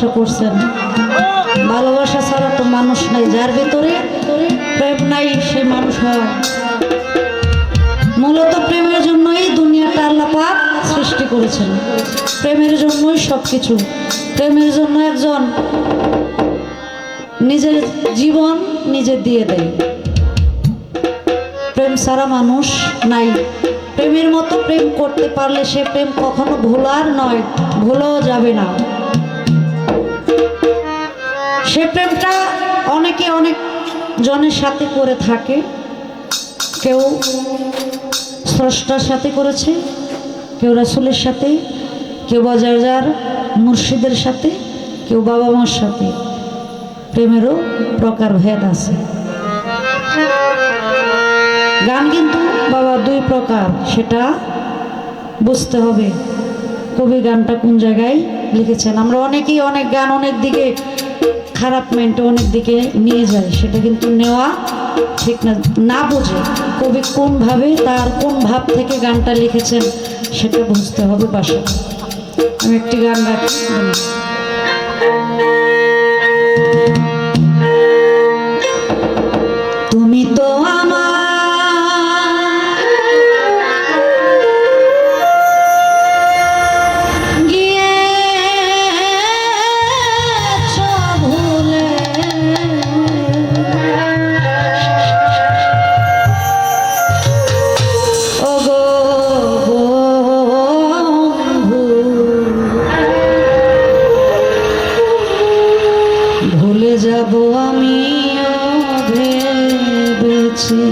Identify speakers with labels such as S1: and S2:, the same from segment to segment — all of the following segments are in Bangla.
S1: ভালোবাসা করছেন। ভালোবাসা ছাড়া তো মানুষ নাই, যার ভিতরে প্রেম নাই সে মানুষ হয়। মূলত প্রেমের জন্যই দুনিয়াটা আল্লাহ পাক সৃষ্টি করেছেন, প্রেমের জন্যই সবকিছু। প্রেমের জন্য একজন নিজের জীবন নিজে দিয়ে দেয়। প্রেম ছাড়া মানুষ নাই। প্রেমের মতো প্রেম করতে পারলে সে প্রেম কখনো ভোলার নয়, ভুলেও যাবে না। সে প্রেমটা অনেকে অনেক জনের সাথে করে থাকে। কেউ স্রষ্টার সাথে করেছে, কেউ রাসূলের সাথে, কেউ বাজার মুর্শিদের সাথে, কেউ বাবা মার সাথে। প্রেমেরও প্রকারভেদ আছে। গান কিন্তু বাবা দুই প্রকার, সেটা বুঝতে হবে কবি গানটা কোন জায়গায় লিখেছেন। আমরা অনেকেই অনেক গান অনেক দিকে খারাপ মেন্টে অনেক দিকে নিয়ে যায়, সেটা কিন্তু নেওয়া ঠিক না। না বুঝে কবি কোনভাবে তার কোন ভাব থেকে গানটা লিখেছেন সেটা বুঝতে হবে বাসা। আমি একটি গান রাখি। তুমি তো যাব আমিও ভেবেছি।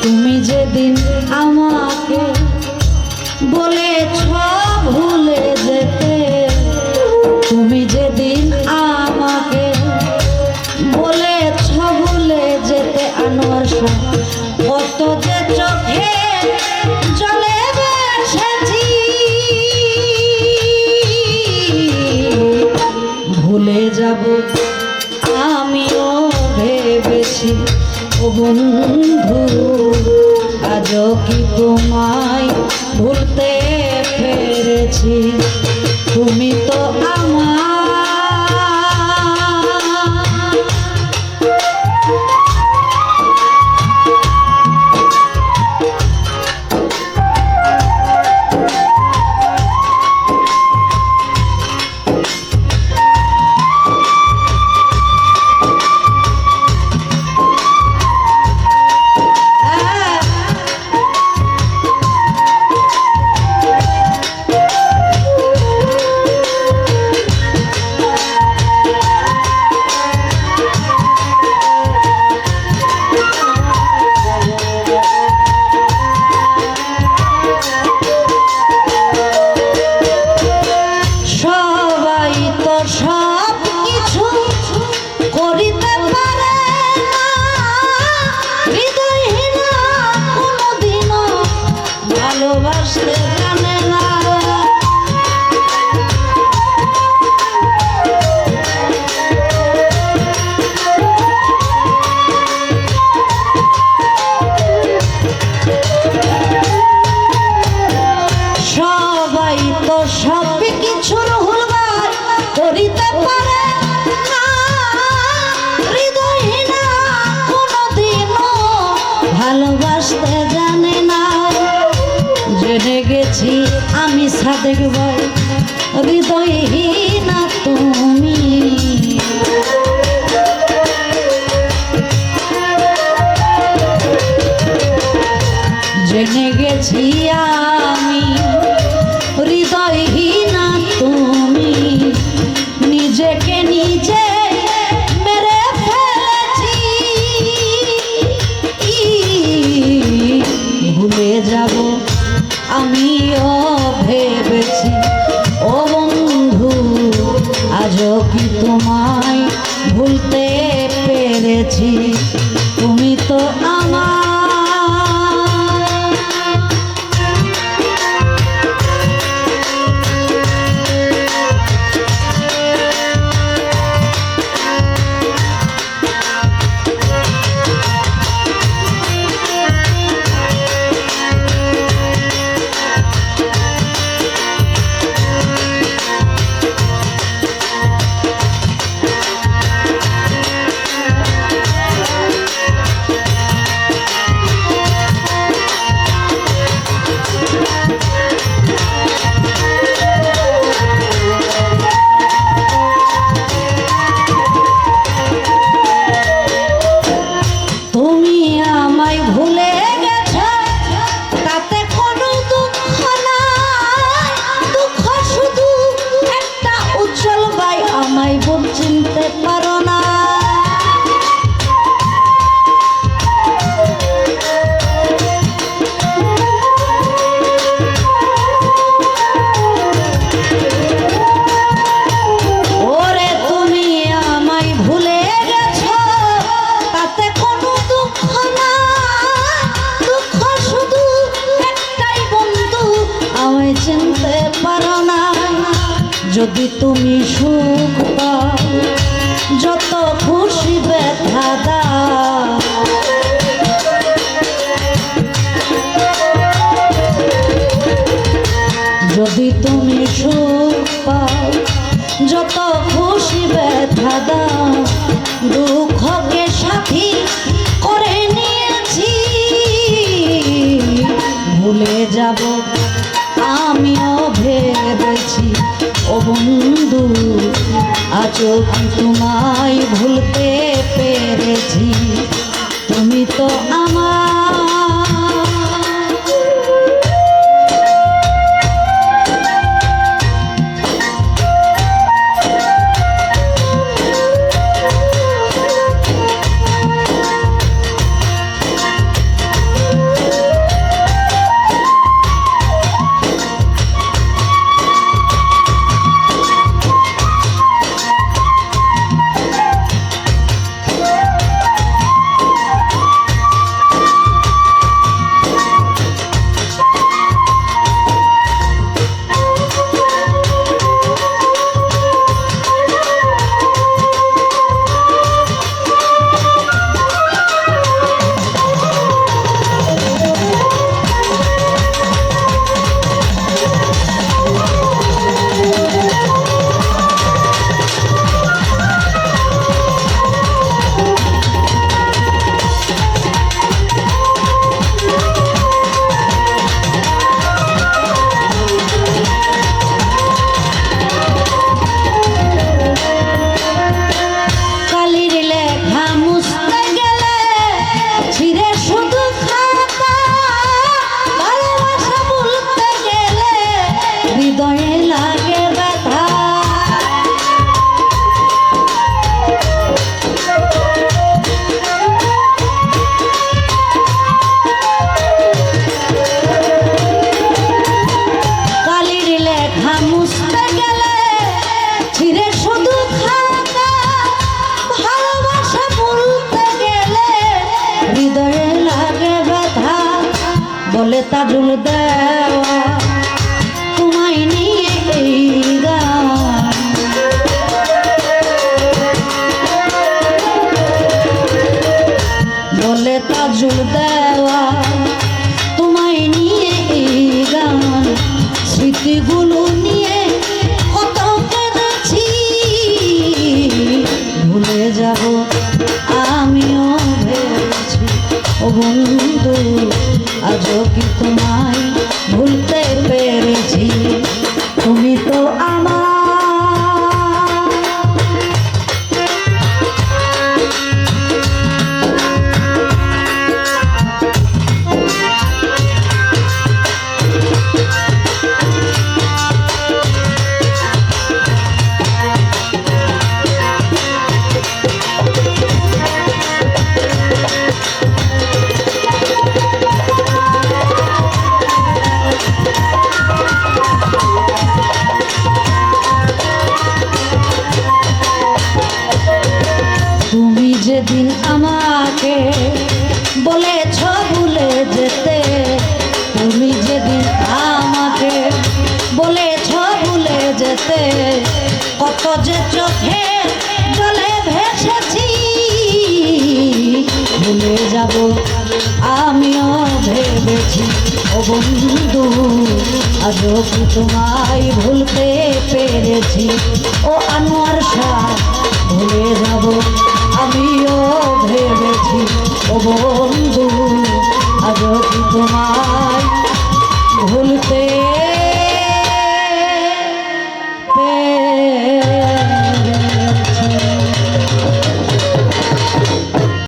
S1: তুমি যেদিন আমাকে বলেছ ভুলে যেতে, তুমি যেদিন আমাকে বলেছ ভুলে যেতে, আনোয়ার শাহ কত যে চোখে জলে বেসেছি, ভুলে যাব আমিও ভেবেছি। ও বন্ধু আজও কি তোমায় ভুলতে পেরেছি? তুমি তো আমার ভালোবাসতে জানে না। জেনে গেছি আমি সাদেক ভাই, হৃদয়হীনা তুমি। জেনে গেছি আমি হৃদয়হীনা তুমি, নিজেকে নিজে ভুলে যাব আমিও ভেবেছি। ও বন্ধু আজও কি তোমায় ভুলতে পেরেছি? তুমি তো আমার যদি তুমি সুখ পাও যত খুশি ব্যথা দাও, যদি তুমি সুখ পাও যত খুশি ব্যথা দাও, দুঃখকে সাথী করে নিয়েছি, ভুলে যাব আমিও ভেবেছি ও বন্ধু, আজও কি তোমায় ভুলতে পেরেছি, তুমি তো আমার। বলে তাজুল দেওয়া তোমায় নিয়ে এই গান, বলে তাজুল দেওয়া তোমায় নিয়ে এই গান, স্মৃতিগুলো নিয়ে কত কেঁদেছি, ভুলে যাব আমিও ভেবেছি ও বন্ধু, আজও কি তোমায় ভুলতে পেরেছি, তুমি তো আমার। যেদিন আমাকে বলেছ ভুলে যেতে, তুমি যেদিন আমাকে বলেছ ভুলে যেতে, কত যে চোখে জলে ভেসেছি, ভুলে যাব আমিও ভেবেছি ও বন্ধু, আজও কি তোমায় ভুলতে পেরেছি, ও আনোয়ার শাহ ভুলে যাব আমিও ভেবেছি ও বন্ধু,